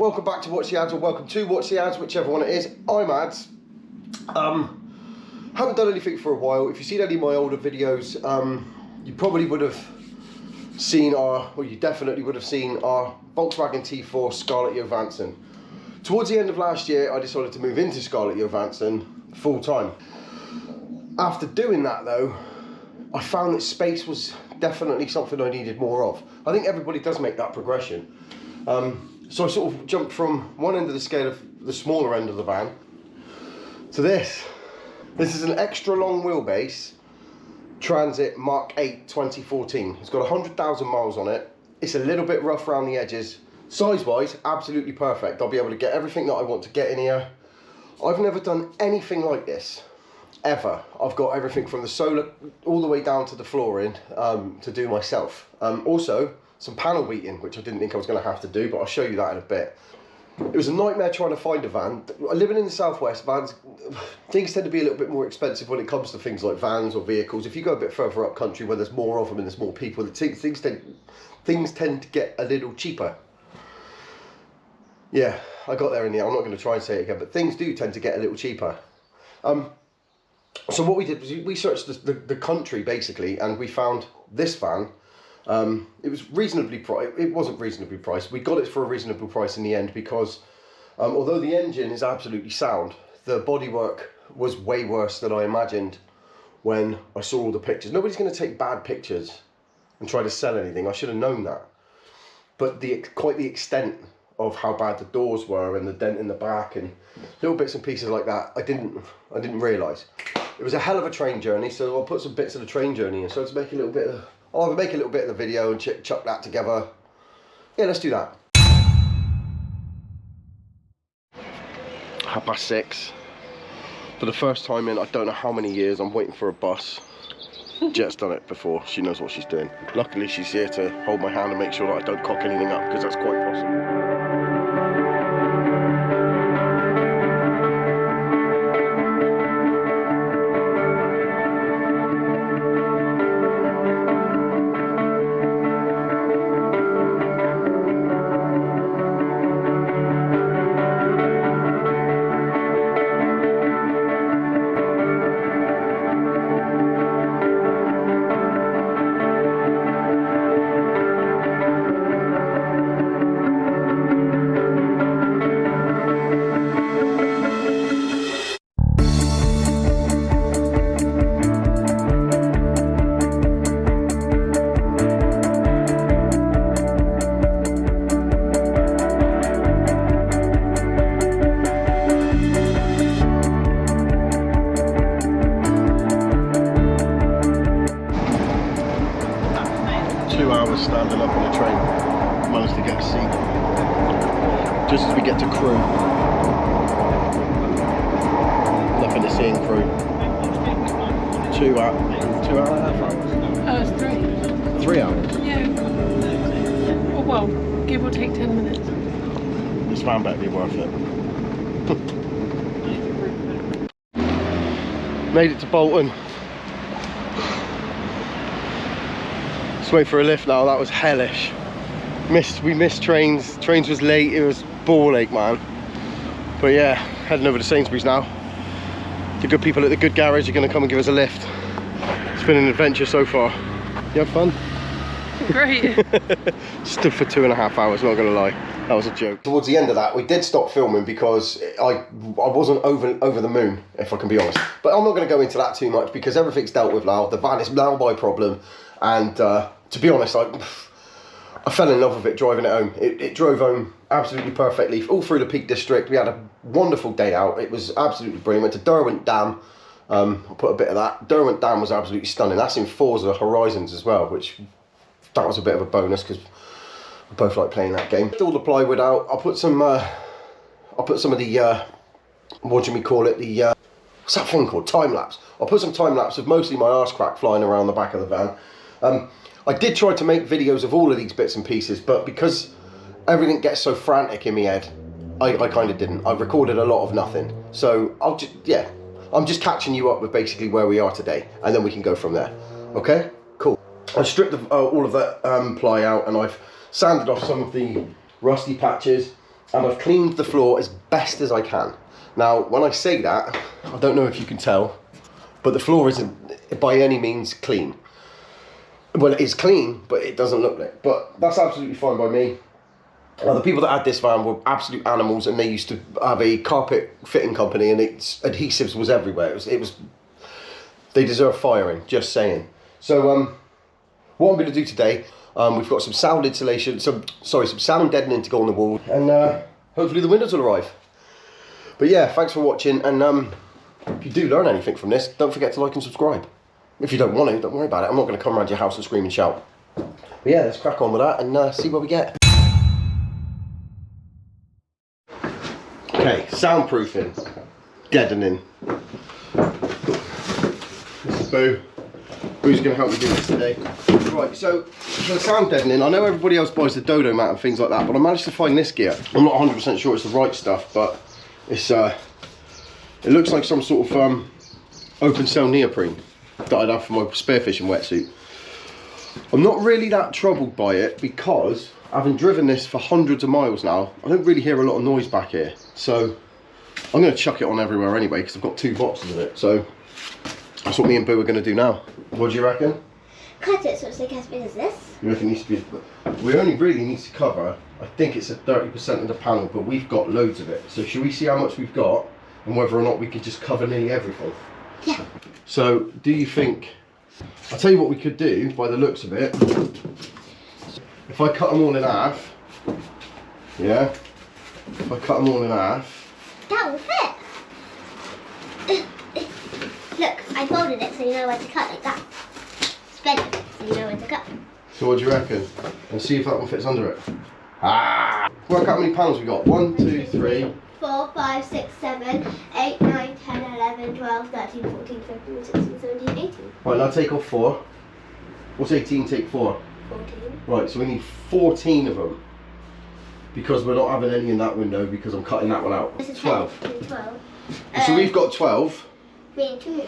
welcome back to Watch the Ads, or welcome to Watch the Ads, whichever one it is. I'm Ads. Haven't done anything for a while. If you've seen any of my older videos, you probably would have seen you definitely would have seen our Volkswagen T4 Scarlett Johansson. Towards the end of last year, I decided to move into Scarlett Johansson full time. After doing that though, I found that space was definitely something I needed more of. I think everybody does make that progression. So I sort of jumped from one end of the scale of the smaller end of the van to this. This is an extra long wheelbase Transit Mark 8 2014. It's got 100,000 miles on it. It's a little bit rough around the edges. Size-wise, absolutely perfect. I'll be able to get everything that I want to get in here. I've never done anything like this, ever. I've got everything from the solar all the way down to the flooring to do myself. Also, some panel beating, which I didn't think I was going to have to do, but I'll show you that in a bit. It was a nightmare trying to find a van. Living in the southwest, things tend to be a little bit more expensive when it comes to things like vans or vehicles. If you go a bit further up country where there's more of them and there's more people, things tend to get a little cheaper. Yeah, I got there in the end. I'm not going to try and say it again, but things do tend to get a little cheaper. So what we did was we searched the country basically, and we found this van. It was reasonably priced. It wasn't reasonably priced. We got it for a reasonable price in the end because although the engine is absolutely sound, the bodywork was way worse than I imagined when I saw all the pictures. Nobody's going to take bad pictures and try to sell anything. I should have known that. But quite the extent of how bad the doors were and the dent in the back and little bits and pieces like that, I didn't realise. It was a hell of a train journey, so I'll put some bits of the train journey in. So let's make a little bit of. I'll either make a little bit of the video and chuck that together. Yeah, let's do that. 6:30. For the first time in I don't know how many years, I'm waiting for a bus. Jet's done it before, she knows what she's doing. Luckily she's here to hold my hand and make sure that I don't cock anything up, because that's quite possible. 2 hours standing up on a train. Managed to get a seat just as we get to Crewe. Nothing to see in Crewe. 2 hour and a half hours. It's 3. 3 hours? Yeah. Oh, well, give or take 10 minutes. This van better be worth it. Made it to Bolton. Let's wait for a lift now. That was hellish. We missed trains. Trains was late. It was ball ache, man. But yeah, heading over to Sainsbury's now. The good people at the good garage are going to come and give us a lift. It's been an adventure so far. You have fun? Great. Stood for 2.5 hours, not going to lie. That was a joke. Towards the end of that, we did stop filming because I wasn't over the moon, if I can be honest. But I'm not going to go into that too much because everything's dealt with now. The van is now my problem. And to be honest, I fell in love with it driving it home. It drove home absolutely perfectly, all through the Peak District. We had a wonderful day out. It was absolutely brilliant. Went to Derwent Dam. I'll put a bit of that. Derwent Dam was absolutely stunning. That's in Forza Horizons as well, which that was a bit of a bonus because we both like playing that game. All the plywood out. I'll put some of the what do we call it? The what's that thing called? Time lapse. I'll put some time lapse of mostly my arse crack flying around the back of the van. I did try to make videos of all of these bits and pieces, but because everything gets so frantic in my head, I kind of didn't. I recorded a lot of nothing. So I'm just catching you up with basically where we are today, and then we can go from there. Okay, cool. I stripped all of that ply out, and I've sanded off some of the rusty patches. and I've cleaned the floor as best as I can. Now, when I say that, I don't know if you can tell, but the floor isn't by any means clean. Well, it is clean, but it doesn't look like it. But that's absolutely fine by me. The people that had this van were absolute animals, and they used to have a carpet fitting company, and its adhesives was everywhere. It was they deserve firing, just saying. So what I'm going to do today, we've got some sound insulation, some sound deadening to go on the wall, and hopefully the windows will arrive. But yeah, thanks for watching, and if you do learn anything from this, don't forget to like and subscribe. If you don't want to, don't worry about it. I'm not going to come around your house and scream and shout. But yeah, let's crack on with that and see what we get. Okay, soundproofing, deadening. This is Boo. Boo's going to help me do this today. Right, so for the sound deadening, I know everybody else buys the Dodo mat and things like that, but I managed to find this gear. I'm not 100% sure it's the right stuff, but it's it looks like some sort of open cell neoprene that I'd have for my spearfishing wetsuit. I'm not really that troubled by it because having driven this for hundreds of miles now, I don't really hear a lot of noise back here. So I'm going to chuck it on everywhere anyway because I've got 2 boxes of it. So that's what me and Boo are going to do now. What do you reckon? Cut it so it's like as big as this. You reckon it needs to be? We only really need to cover, I think it's at 30% of the panel, but we've got loads of it. So should we see how much we've got and whether or not we could just cover nearly everything? Yeah. So do you think, I'll tell you what we could do by the looks of it. If I cut them all in half, yeah, if I cut them all in half. That will fit. Look, I folded it so you know where to cut like that. Spread it so you know where to cut. So what do you reckon? And see if that one fits under it. Ah! Work out how many panels we got. 1, 2, 3. 4, 5, 6, 7, 8, 9, 10, 11, 12, 13, 14, 15, 16, 17, 18. Right, now take off 4. What's 18 take 4? 14. Right, so we need 14 of them. Because we're not having any in that window because I'm cutting that one out. This is 12. 12. So we've got 12. We need 2.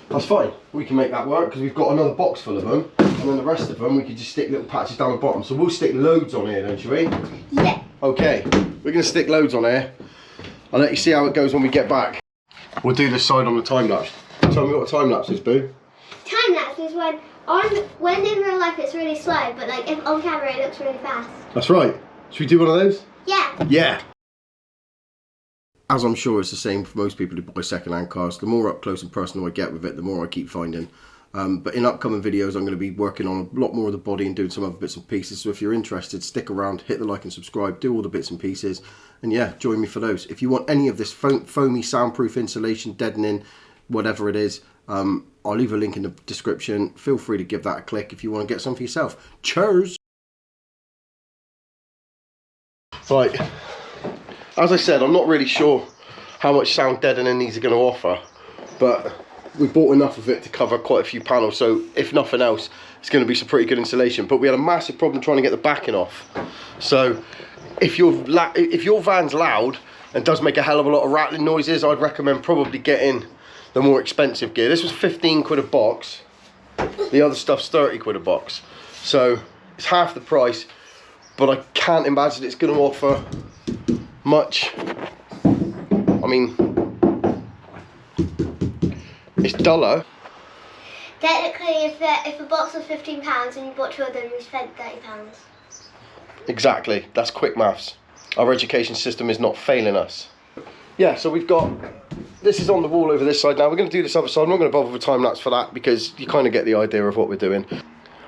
That's fine. We can make that work because we've got another box full of them. And then the rest of them we could just stick little patches down the bottom. So we'll stick loads on here, don't you, eh? Yeah. Okay, we're going to stick loads on here. I'll let you see how it goes when we get back. We'll do this side on the time lapse. Tell me what a time lapse is, Boo. Time lapse is when in real life it's really slow, but like if on camera it looks really fast. That's right. Should we do one of those? Yeah. Yeah. As I'm sure it's the same for most people who buy second-hand cars, the more up close and personal I get with it, the more I keep finding. But in upcoming videos, I'm going to be working on a lot more of the body and doing some other bits and pieces. So if you're interested, stick around, hit the like and subscribe, do all the bits and pieces. And yeah, join me for those. If you want any of this foamy, soundproof insulation, deadening, whatever it is, I'll leave a link in the description. Feel free to give that a click if you want to get some for yourself. Cheers! Right, as I said, I'm not really sure how much sound deadening these are going to offer, but we bought enough of it to cover quite a few panels, so if nothing else, it's going to be some pretty good insulation. But we had a massive problem trying to get the backing off. So if your van's loud and does make a hell of a lot of rattling noises, I'd recommend probably getting the more expensive gear. This was 15 quid a box, the other stuff's 30 quid a box, so it's half the price. But I can't imagine it's going to offer much. I mean, it's duller. Technically, if a box was £15 and you bought 2 of them, you spent £30. Exactly, that's quick maths. Our education system is not failing us. Yeah, so we've got, this is on the wall over this side now. We're going to do this other side. I'm not going to bother with time lapse for that because you kind of get the idea of what we're doing.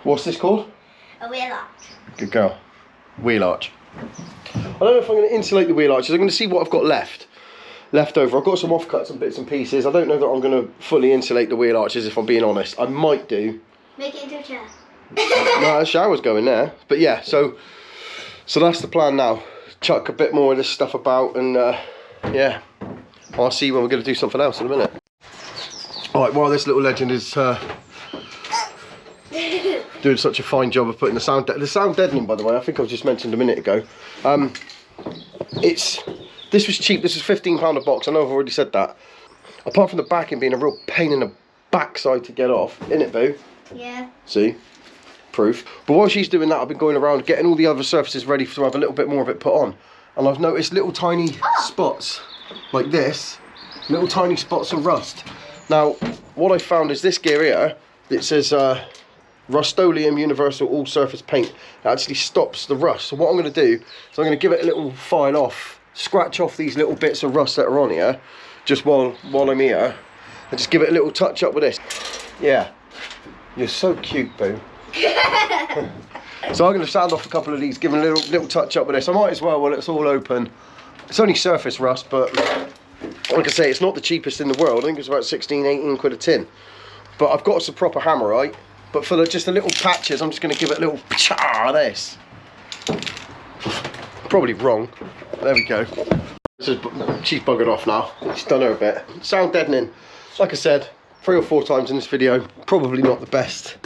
What's this called? A wheel arch. Good girl. Wheel arch. I don't know if I'm going to insulate the wheel arches. I'm going to see what I've got left over. I've got some offcuts and bits and pieces. I don't know that I'm going to fully insulate the wheel arches, if I'm being honest. I might do. Make it into a chair. No, the shower's going there. But yeah, so that's the plan now. Chuck a bit more of this stuff about, and yeah, I'll see when we're going to do something else in a minute. Alright, while this little legend is doing such a fine job of putting the sound deadening, by the way, I think I just mentioned a minute ago. This was cheap. This was £15 a box. I know I've already said that. Apart from the backing being a real pain in the backside to get off, innit, Boo? Yeah. See, proof. But while she's doing that, I've been going around getting all the other surfaces ready to have a little bit more of it put on. and I've noticed little tiny spots like this, little tiny spots of rust. Now, what I found is this gear here, it says Rust-Oleum Universal All Surface Paint. It actually stops the rust. So what I'm going to do is I'm going to give it a little file off, scratch off these little bits of rust that are on here, just while I'm here, and just give it a little touch up with this. Yeah, you're so cute, boo. So I'm going to sand off a couple of these, give it a little touch up with this. I might as well while it's all open. It's only surface rust, but like I say, it's not the cheapest in the world. I think it's about 16, 18 quid a tin. But I've got some proper hammerite. But for just the little patches, I'm just going to give it a little this. Probably wrong. There we go. She's buggered off now. She's done her a bit. Sound deadening. Like I said, 3 or 4 times in this video. Probably not the best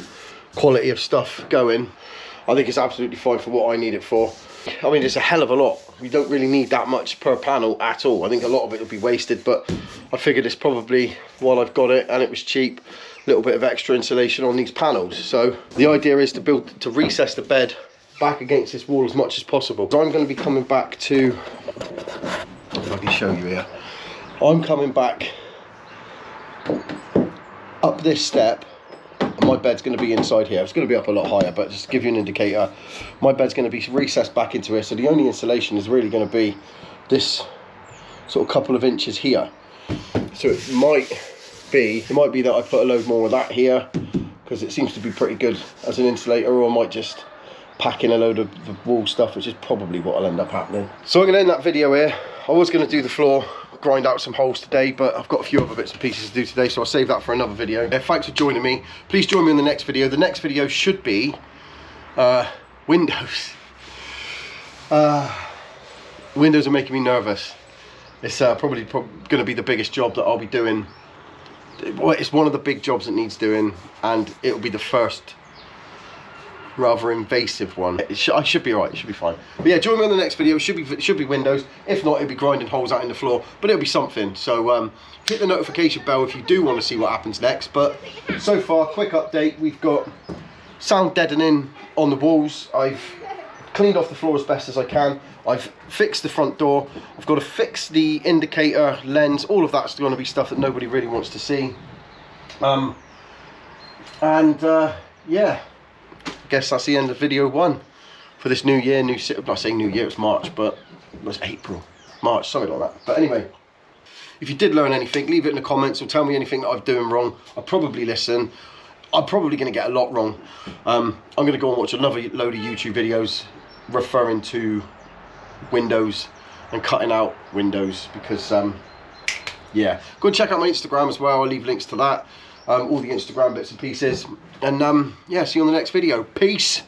quality of stuff going. I think it's absolutely fine for what I need it for. I mean, it's a hell of a lot. You don't really need that much per panel at all. I think a lot of it will be wasted, but I figured it's probably, while I've got it and it was cheap, a little bit of extra insulation on these panels. So the idea is to recess the bed back against this wall as much as possible. So I'm going to be coming back to, if I can show you here, I'm coming back up this step. My bed's going to be inside here. It's going to be up a lot higher, but just to give you an indicator, my bed's going to be recessed back into here. So the only insulation is really going to be this sort of couple of inches here. So it might be that I put a load more of that here because it seems to be pretty good as an insulator, or I might just pack in a load of the wall stuff, which is probably what will end up happening. So I'm going to end that video here. I was going to do the floor, grind out some holes today, but I've got a few other bits and pieces to do today, so I'll save that for another video. Thanks for joining me. Please join me in the next video. The next video should be windows. Windows are making me nervous. It's probably going to be the biggest job that I'll be doing. It's one of the big jobs that needs doing, and it'll be the first rather invasive one. I should be alright, it should be fine. But yeah, join me on the next video. It should be windows. If not, it'll be grinding holes out in the floor, but it'll be something. So hit the notification bell if you do want to see what happens next. But so far, quick update, we've got sound deadening on the walls. I've cleaned off the floor as best as I can. I've fixed the front door. I've got to fix the indicator, lens. All of that's going to be stuff that nobody really wants to see. Yeah, I guess that's the end of video 1 for this new year. I'm not saying new year, it's March, but it was April, March, something like that. But anyway, if you did learn anything, leave it in the comments or tell me anything that I'm doing wrong. I'll probably listen. I'm probably going to get a lot wrong. I'm going to go and watch another load of YouTube videos referring to windows and cutting out windows, because yeah, go and check out my Instagram as well. I'll leave links to that, all the Instagram bits and pieces, and yeah, see you on the next video. Peace.